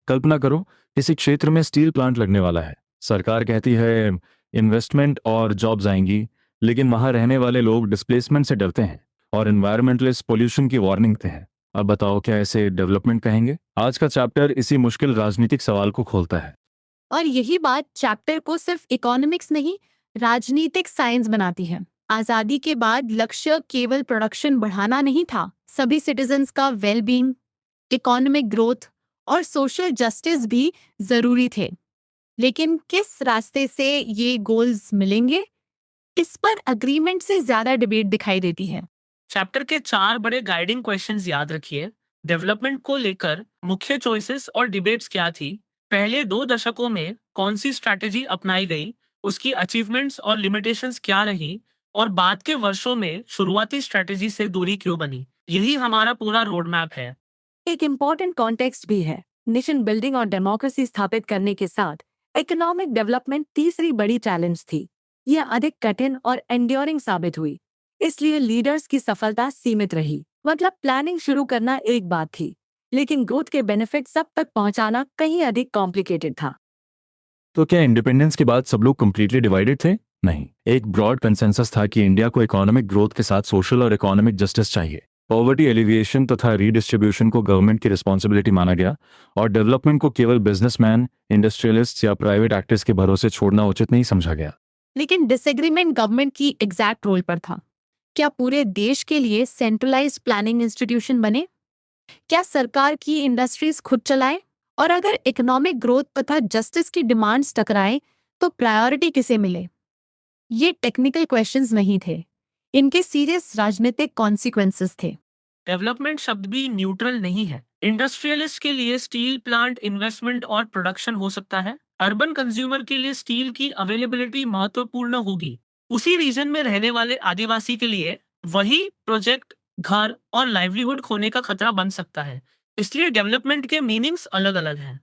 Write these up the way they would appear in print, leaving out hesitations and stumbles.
कल्पना करो, किसी क्षेत्र में स्टील प्लांट लगने वाला है। सरकार कहती है इन्वेस्टमेंट और जॉब्स आएंगी, लेकिन वहां रहने वाले लोग डिस्प्लेसमेंट से डरते हैं और एनवायरमेंटलिस्ट पोल्यूशन की वार्निंग देते हैं। अब बताओ, क्या ऐसे डेवलपमेंट कहेंगे? आज का चैप्टर इसी मुश्किल राजनीतिक सवाल को खोलता है। और यही बात चैप्टर को सिर्फ इकोनॉमिक्स नहीं, राजनीतिक साइंस बनाती है। आजादी के बाद लक्ष्य केवल प्रोडक्शन बढ़ाना नहीं था, सभी सिटीजन्स का वेलबींग, इकोनॉमिक ग्रोथ और सोशल जस्टिस भी जरूरी थे। लेकिन किस रास्ते से ये गोल्स मिलेंगे, इस पर अग्रीमेंट से ज्यादा डिबेट दिखाई देती है। चैप्टर के 4 बड़े गाइडिंग क्वेश्चंस याद रखिए। डेवलपमेंट को लेकर मुख्य चॉइसेस और डिबेट्स क्या थी, पहले 2 दशकों में कौन सी स्ट्रैटेजी अपनाई गई, उसकी अचीवमेंट्स और लिमिटेशंस क्या रही, और बाद के वर्षों में शुरुआती स्ट्रैटेजी से दूरी क्यों बनी। यही हमारा पूरा रोड मैप है। एक इम्पॉर्टेंट कॉन्टेक्स्ट भी है। नेशन बिल्डिंग और डेमोक्रेसी स्थापित करने के साथ इकोनॉमिक डेवलपमेंट तीसरी बड़ी चैलेंज थी। यह अधिक कठिन और एंड्योरिंग साबित हुई, इसलिए लीडर्स की सफलता सीमित रही। मतलब प्लानिंग शुरू करना एक बात थी, लेकिन ग्रोथ के बेनिफिट सब तक पहुंचाना कहीं अधिक कॉम्प्लिकेटेड था। तो क्या इंडिपेंडेंस के बाद सब लोग कंप्लीटली डिवाइडेड थे? नहीं, एक ब्रॉड कंसेंसस था कि इंडिया को इकोनॉमिक ग्रोथ के साथ सोशल और इकोनॉमिक जस्टिस चाहिए। पॉवर्टी एलिविएशन तथा रीडिस्ट्रीब्यूशन को गवर्नमेंट की रिस्पॉन्सिबिलिटी माना गया और डेवलपमेंट को केवल बिजनेसमैन, इंडस्ट्रियलिस्ट या प्राइवेट एक्टर्स के भरोसे छोड़ना उचित नहीं समझा गया। लेकिन डिसएग्रीमेंट गवर्नमेंट की एग्जैक्ट रोल पर था। क्या पूरे देश के लिए सेंट्रलाइज्ड प्लानिंग इंस्टीट्यूशन बने? क्या सरकार की इंडस्ट्रीज खुद चलाए? और अगर इकोनॉमिक ग्रोथ तथा जस्टिस की डिमांड्स टकराए तो प्रायोरिटी किसे मिले? ये टेक्निकल क्वेश्चंस नहीं थे, इनके सीरियस राजनीतिक कॉन्सिक्वेंसेस थे। डेवलपमेंट शब्द भी न्यूट्रल नहीं है। इंडस्ट्रियलिस्ट के लिए स्टील प्लांट इन्वेस्टमेंट और प्रोडक्शन हो सकता है, अर्बन कंज्यूमर के लिए स्टील की अवेलेबिलिटी महत्वपूर्ण होगी, उसी रीजन में रहने वाले आदिवासी के लिए वही प्रोजेक्ट घर और लाइवलीहुड खोने का खतरा बन सकता है। इसलिए डेवलपमेंट के मीनिंग्स अलग अलग हैं।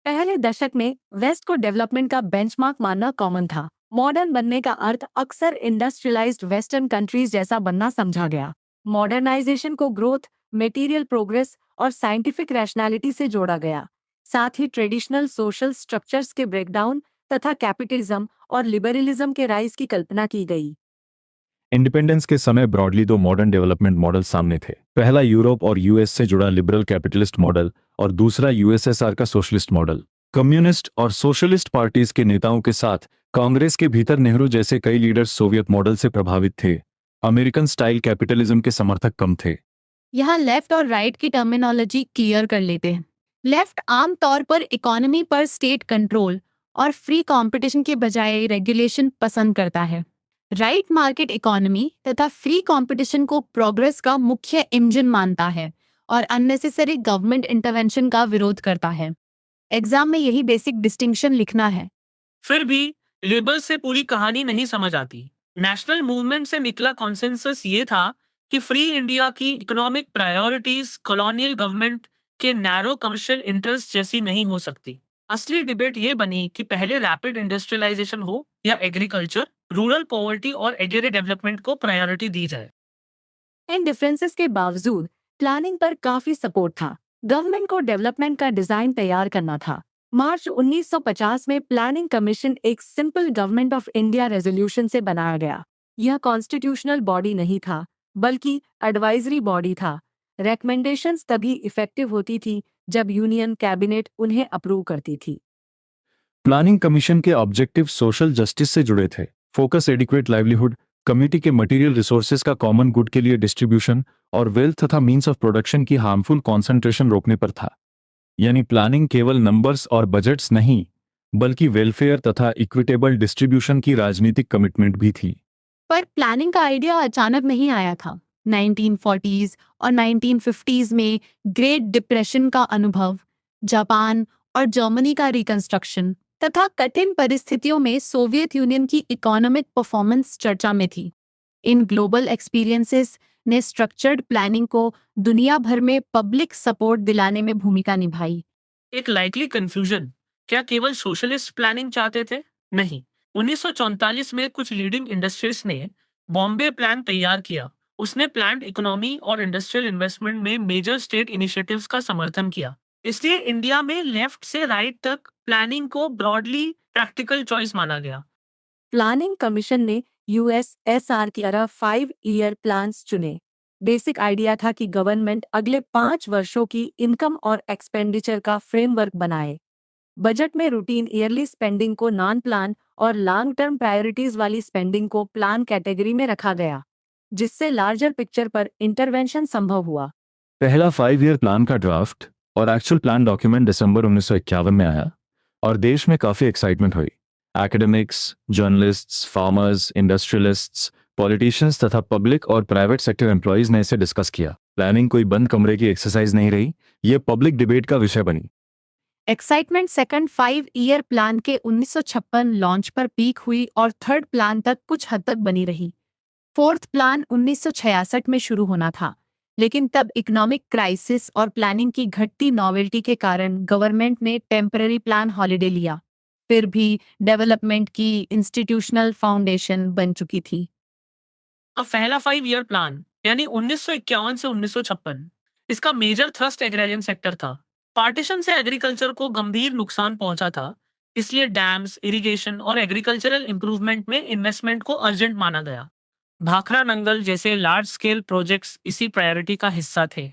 पहले दशक में वेस्ट को डेवलपमेंट का बेंचमार्क मानना कॉमन था। मॉडर्न बनने का अर्थ अक्सर इंडस्ट्रियलाइज्ड वेस्टर्न कंट्रीज जैसा बनना समझा गया। मॉडर्नाइजेशन को ग्रोथ, मटेरियल प्रोग्रेस और साइंटिफिक रैशनैलिटी से जोड़ा गया। साथ ही ट्रेडिशनल सोशल स्ट्रक्चर्स के ब्रेकडाउन तथा कैपिटलिज्म और लिबरलिज्म के राइज की कल्पना की गई। इंडिपेंडेंस के समय ब्रॉडली दो मॉडर्न डेवलपमेंट मॉडल सामने थे। पहला यूरोप और यूएस से जुड़ा लिबरल कैपिटलिस्ट मॉडल और दूसरा यूएसएसआर का सोशलिस्ट मॉडल। कम्युनिस्ट और सोशलिस्ट पार्टीज के नेताओं के साथ कांग्रेस के भीतर नेहरू जैसे कई लीडर्स सोवियत मॉडल से प्रभावित थे। अमेरिकन स्टाइल कैपिटलिज्म के समर्थक कम थे। यहाँ लेफ्ट और राइट की टर्मिनोलॉजी क्लियर कर लेते हैं। लेफ्ट आमतौर पर इकोनॉमी पर स्टेट कंट्रोल और फ्री कंपटीशन के बजाय रेगुलेशन पसंद करता है। राइट मार्केट इकोनॉमी तथा फ्री कंपटीशन को प्रोग्रेस का मुख्य इंजन मानता है और अननेसेसरी गवर्नमेंट इंटरवेंशन का विरोध करता है। एग्जाम में यही बेसिक डिस्टिंक्शन लिखना है। फिर भी लिबरल से पूरी कहानी नहीं समझ आती। नेशनल मूवमेंट से निकला कॉन्सेंसस ये था कि फ्री इंडिया की इकोनॉमिक प्रायोरिटीज कॉलोनियल गवर्नमेंट के नैरो कमर्शियल इंटरेस्ट जैसी नहीं हो सकती। असली डिबेट ये बनी कि पहले रैपिड इंडस्ट्रियलाइजेशन हो या एग्रीकल्चर, रूरल पॉवर्टी और एग्री डेवलपमेंट को प्रायोरिटी दी जाए। इन डिफरेंसेस के बावजूद प्लानिंग पर काफी सपोर्ट था। गवर्नमेंट को डेवलपमेंट का डिजाइन तैयार करना था। मार्च 1950 में प्लानिंग कमीशन एक simple government of India resolution से बनाया गया। यह कॉन्स्टिट्यूशनल बॉडी नहीं था, बल्कि एडवाइजरी बॉडी था। रेकमेंडेशंस तभी इफेक्टिव होती थी जब यूनियन कैबिनेट उन्हें अप्रूव करती थी। प्लानिंग कमीशन के ऑब्जेक्टिव सोशल जस्टिस से जुड़े थे। फोकस एडिक्वेट लाइवलीहुड, कम्युनिटी के मटेरियल रिसोर्सेज का कॉमन गुड के लिए डिस्ट्रीब्यूशन और वेल्थ तथा मींस ऑफ प्रोडक्शन की हार्मफुल कॉन्सेंट्रेशन रोकने पर था। यानी प्लानिंग केवल नंबर्स और बजट्स नहीं, बल्कि वेलफेयर तथा इक्विटेबल डिस्ट्रीब्यूशन की राजनीतिक कमिटमेंट भी थी। पर प्लानिंग का आइडिया अचानक नहीं आया था। 1940s और 1950s में ग्रेट डिप्रेशन का अनुभव, जापान और जर्मनी का रिकंस्ट्रक्शन तथा कठिन परिस्थितियों में सोवियत यूनियन की इकोनॉमिक परफॉर्मेंस चर्चा में थी। इन ग्लोबल एक्सपीरियंसेस ने स्ट्रक्चर्ड प्लानिंग को दुनिया भर में पब्लिक सपोर्ट दिलाने में भूमिका निभाई। एक लाइकली कंफ्यूजन, क्या केवल सोशलिस्ट प्लानिंग चाहते थे? नहीं। 1944 में कुछ लीडिंग इंडस्ट्रीज ने बॉम्बे प्लान तैयार किया। उसने प्लान्ड इकोनॉमी और इंडस्ट्रियल इन्वेस्टमेंट में मेजर स्टेट इनिशिएटिव्स का समर्थन किया। इसलिए इंडिया में लेफ्ट से राइट तक प्लानिंग को ब्रॉडली प्रैक्टिकल चॉइस माना गया। प्लानिंग कमीशन ने यूएसएसआर की तरह 5 ईयर प्लान्स चुने। बेसिक आइडिया था कि गवर्नमेंट अगले 5 वर्षों की इनकम और एक्सपेंडिचर का फ्रेमवर्क बनाए। बजट में रूटीन ईयरली स्पेंडिंग को नॉन प्लान और लॉन्ग टर्म प्रायोरिटीज वाली स्पेंडिंग को प्लान कैटेगरी में रखा गया, जिससे लार्जर पिक्चर पर इंटरवेंशन संभव हुआ। पहला 5 ईयर प्लान का ड्राफ्ट और एक्चुअल प्लान डॉक्यूमेंट दिसंबर 1951 में आया और देश में काफी एक्साइटमेंट हुई। Academics, journalists, farmers, industrialists, politicians तथा पब्लिक और प्राइवेट सेक्टर एम्प्लॉयज ने इसे डिस्कस किया। प्लानिंग कोई बंद कमरे की एक्सरसाइज नहीं रही, ये पब्लिक डिबेट का विषय बनी। एक्साइटमेंट सेकंड 5 ईयर प्लान के 1956 लॉन्च पर पीक हुई और थर्ड प्लान तक कुछ हद तक बनी रही। फोर्थ प्लान 1966 में शुरू होना था, लेकिन तब इकोनॉमिक क्राइसिस और प्लानिंग की घटती नॉवेल्टी के कारण गवर्नमेंट ने टेम्पररी प्लान हॉलिडे लिया। फिर भी डेवलपमेंट की इंस्टीट्यूशनल फाउंडेशन बन चुकी थी। अब पहला 5 ईयर प्लान यानी 1951 से 1956, इसका मेजर थ्रस्ट एग्रेरियन सेक्टर था। पार्टीशन से एग्रीकल्चर को गंभीर नुकसान पहुंचा था, इसलिए डैम्स, इरिगेशन और एग्रीकल्चरल इंप्रूवमेंट में इन्वेस्टमेंट को अर्जेंट माना गया। भाखड़ा नंगल जैसे लार्ज स्केल प्रोजेक्ट्स इसी प्रायोरिटी का हिस्सा थे।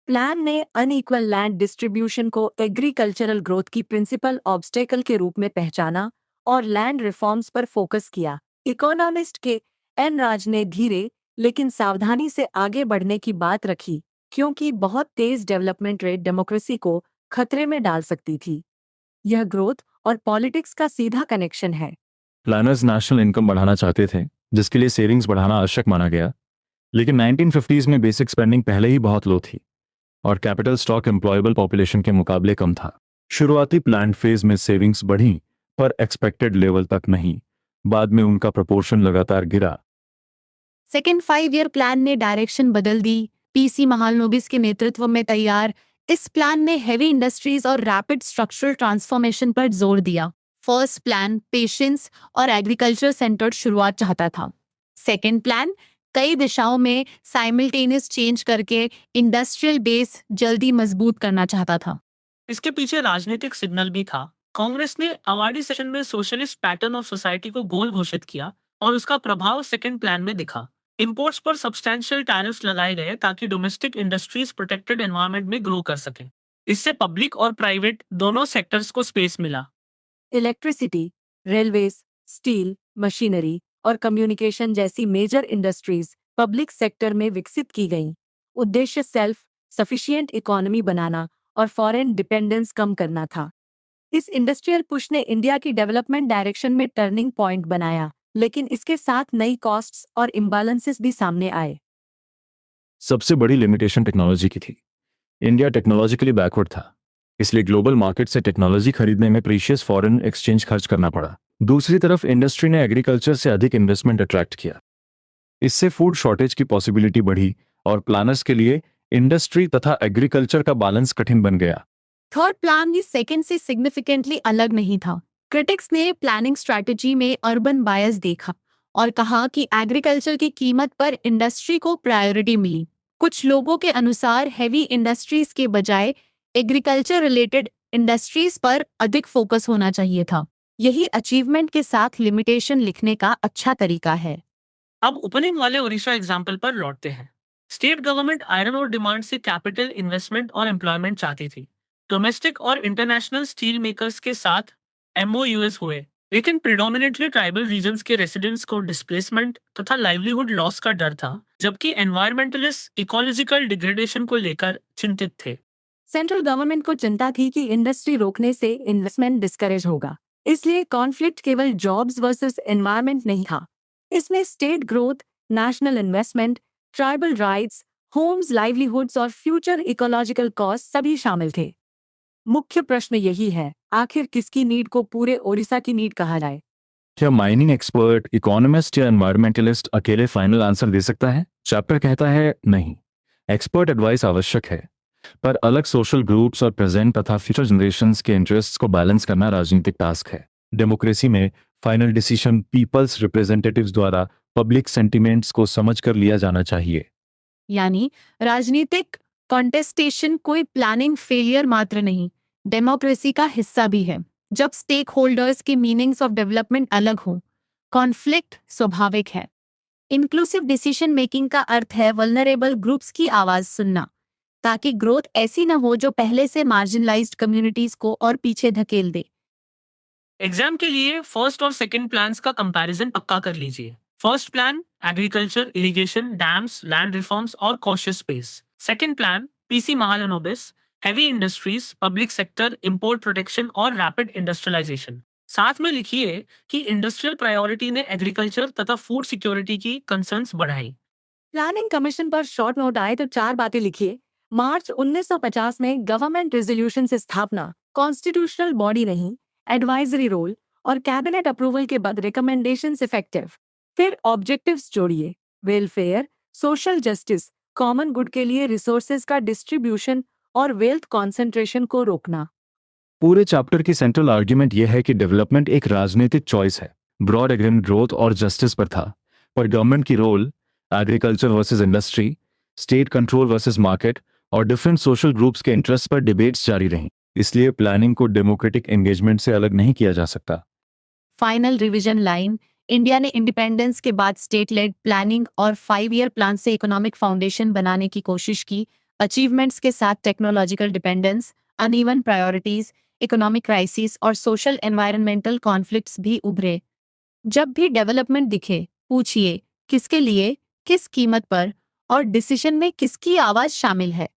प्लान ने अनइक्वल लैंड डिस्ट्रीब्यूशन को एग्रीकल्चरल ग्रोथ की प्रिंसिपल ऑब्स्टेकल के रूप में पहचाना और लैंड रिफॉर्म्स पर फोकस किया। इकोनॉमिस्ट के एन राज ने धीरे लेकिन सावधानी से आगे बढ़ने की बात रखी, क्योंकि बहुत तेज डेवलपमेंट रेट डेमोक्रेसी को खतरे में डाल सकती थी। यह ग्रोथ और पॉलिटिक्स का सीधा कनेक्शन है। प्लानर्स नेशनल इनकम बढ़ाना चाहते थे, जिसके लिए सेविंग्स बढ़ाना आवश्यक माना गया। लेकिन 1950s में बेसिक स्पेंडिंग पहले ही बहुत लो थी और कैपिटल स्टॉक एम्प्लॉयबल पॉपुलेशन के मुकाबले कम था। शुरुआती प्लान फेज में सेविंग्स बढ़ी, पर एक्सपेक्टेड लेवल तक नहीं। बाद में उनका प्रोपोर्शन लगातार गिरा। सेकेंड 5 ईयर प्लान ने डायरेक्शन बदल दी। पीसी महालनोबिस के नेतृत्व में तैयार इस प्लान ने हेवी इंडस्ट्रीज और रैपिड स्ट्रक्चरल ट्रांसफॉर्मेशन पर जोर दिया। फर्स्ट प्लान पेशेंस और एग्रीकल्चर सेंटर्ड शुरुआत चाहता था। सेकेंड प्लान कई दिशाओं में साइमल्टेनियस चेंज करके इंडस्ट्रियल बेस जल्दी मजबूत करना चाहता था। इसके पीछे राजनीतिक सिग्नल भी था। कांग्रेस ने अवार्डी सेशन में सोशलिस्ट पैटर्न ऑफ सोसाइटी को गोल घोषित किया और उसका प्रभाव सेकंड प्लान में दिखा। इंपोर्ट्स पर सब्सटैंशियल टैरिफ्स लगाए गए ताकि डोमेस्टिक इंडस्ट्रीज प्रोटेक्टेड एनवायरनमेंट में ग्रो कर सकें। इससे पब्लिक और प्राइवेट दोनों सेक्टर्स को स्पेस मिला। इलेक्ट्रिसिटी, रेलवेज, स्टील, मशीनरी और कम्युनिकेशन जैसी मेजर इंडस्ट्रीज पब्लिक सेक्टर में विकसित की गईं। उद्देश्य सेल्फ सफिशिएंट इकोनॉमी बनाना और फॉरेन डिपेंडेंस कम करना था। इस इंडस्ट्रियल पुश ने इंडिया की डेवलपमेंट डायरेक्शन में टर्निंग पॉइंट बनाया, लेकिन इसके साथ नई कॉस्ट्स और इम्बैलेंसेस भी सामने आए। सबसे बड़ी लिमिटेशन टेक्नोलॉजी की थी। इंडिया टेक्नोलॉजिकली बैकवर्ड था, इसलिए ग्लोबल मार्केट से टेक्नोलॉजी खरीदने में प्रीशियस फॉरेन एक्सचेंज खर्च करना पड़ा। दूसरी तरफ इंडस्ट्री ने एग्रीकल्चर से अधिक इन्वेस्टमेंट अट्रैक्ट किया। इससे फूड शॉर्टेज की पॉसिबिलिटी बढ़ी और प्लानर्स के लिए इंडस्ट्री तथा एग्रीकल्चर का बैलेंस कठिन बन गया। थर्ड प्लान भी सेकेंड से सिग्निफिकेंटली अलग नहीं था। क्रिटिक्स ने प्लानिंग स्ट्रैटेजी में अर्बन बायस देखा और कहा कि एग्रीकल्चर की कीमत पर इंडस्ट्री को प्रायोरिटी मिली। कुछ लोगों के अनुसार हैवी इंडस्ट्रीज के बजाय एग्रीकल्चर रिलेटेड इंडस्ट्रीज पर अधिक फोकस होना चाहिए था। यही अचीवमेंट के साथ लिमिटेशन लिखने का अच्छा तरीका है। अब ओपनिंग वाले ओडिशा एग्जाम्पल पर लौटते हैं। स्टेट गवर्नमेंट आयरन और डिमांड से कैपिटल इन्वेस्टमेंट और एम्प्लॉयमेंट चाहती थी। डोमेस्टिक और इंटरनेशनल स्टील मेकर्स के साथ MOUs हुए, लेकिन प्रिडोमिनेटली ट्राइबल रीजन्स के रेसिडेंट्स को डिस्प्लेसमेंट तथा लाइवलीहुड लॉस का डर था, जबकि एनवायरमेंटलिस्ट इकोलॉजिकल डिग्रेडेशन को लेकर चिंतित थे। सेंट्रल गवर्नमेंट को चिंता थी कि इंडस्ट्री रोकने से इन्वेस्टमेंट डिस्करेज होगा, इसलिए कॉन्फ्लिक्ट केवल जॉब्स वर्सेस एनवायरनमेंट नहीं था। इसमें state growth, national investment, tribal rights, homes, livelihoods और फ्यूचर इकोलॉजिकल कॉस्ट सभी शामिल थे। मुख्य प्रश्न यही है, आखिर किसकी नीड को पूरे ओडिशा की नीड कहा जाए? क्या माइनिंग एक्सपर्ट, इकोनॉमिस्ट या एनवायरमेंटलिस्ट अकेले फाइनल आंसर दे सकता है? चैप्टर कहता है नहीं। एक्सपर्ट एडवाइस आवश्यक है, पर अलग सोशल ग्रुप्स और प्रेजेंट तथा फ्यूचर जनरेशंस के इंटरेस्ट्स को बैलेंस करना राजनीतिक टास्क है। डेमोक्रेसी में फाइनल डिसीजन पीपल्स रिप्रेजेंटेटिव्स द्वारा पब्लिक सेंटिमेंट्स को समझकर लिया जाना चाहिए। यानी राजनीतिक कॉन्टेस्टेशन कोई प्लानिंग फेलियर मात्र नहीं, डेमोक्रेसी का हिस्सा भी है। जब स्टेक होल्डर्स के मीनिंग्स ऑफ डेवलपमेंट अलग हों, कॉन्फ्लिक्ट स्वाभाविक है। इंक्लूसिव डिसीजन मेकिंग का अर्थ है वल्नरेबल ग्रुप्स की आवाज सुनना, ताकि ग्रोथ ऐसी न हो जो पहले से मार्जिनलाइज्ड कम्युनिटीज को और पीछे धकेल दे। एग्जाम के लिए फर्स्ट और सेकंड प्लान्स का कंपैरिजन पक्का कर लीजिए। First plan agriculture, irrigation, dams, land reforms और cautious space. Second plan PC Mahalanobis, heavy industries, public sector, import protection और रैपिड इंडस्ट्रियलाइजेशन। साथ में लिखिए कि इंडस्ट्रियल प्रायोरिटी ने एग्रीकल्चर तथा फूड सिक्योरिटी की कंसर्न्स बढ़ाई। प्लानिंग कमीशन पर शॉर्ट नोट आए तो 4 बातें लिखिए। मार्च 1950 में गवर्नमेंट रेजोल्यूशन से स्थापना, कॉन्स्टिट्यूशनल बॉडी नहीं, एडवाइजरी रोल और कैबिनेट अप्रूवल के बाद रिकमेंडेशंस इफेक्टिव। फिर ऑब्जेक्टिव्स जोड़िए, welfare, social justice, common good के लिए रिसोर्सेज का डिस्ट्रीब्यूशन और वेल्थ कॉन्सेंट्रेशन को रोकना। पूरे चैप्टर की सेंट्रल आर्ग्यूमेंट यह है कि डेवलपमेंट एक राजनीतिक चॉइस है। ब्रॉड एग्रीमेंट ग्रोथ और जस्टिस पर था, पर गवर्नमेंट की role agriculture versus industry, state control versus market और डिफरेंट सोशल ग्रुप्स के इंटरेस्ट पर डिबेट्स जारी रहीं। इसलिए प्लानिंग को डेमोक्रेटिक एंगेजमेंट से अलग नहीं किया जा सकता। फाइनल रिवीजन लाइन, इंडिया ने इंडिपेंडेंस के बाद स्टेट लेड प्लानिंग और 5 ईयर प्लान से इकोनॉमिक फाउंडेशन बनाने की कोशिश की। अचीवमेंट्स के साथ technological dependence, uneven priorities, economic crisis और सोशल एनवायरनमेंटल कॉन्फ्लिक्ट्स भी उभरे। जब भी डेवलपमेंट दिखे, पूछिए किसके लिए, किस कीमत पर और डिसीजन में किसकी आवाज शामिल है।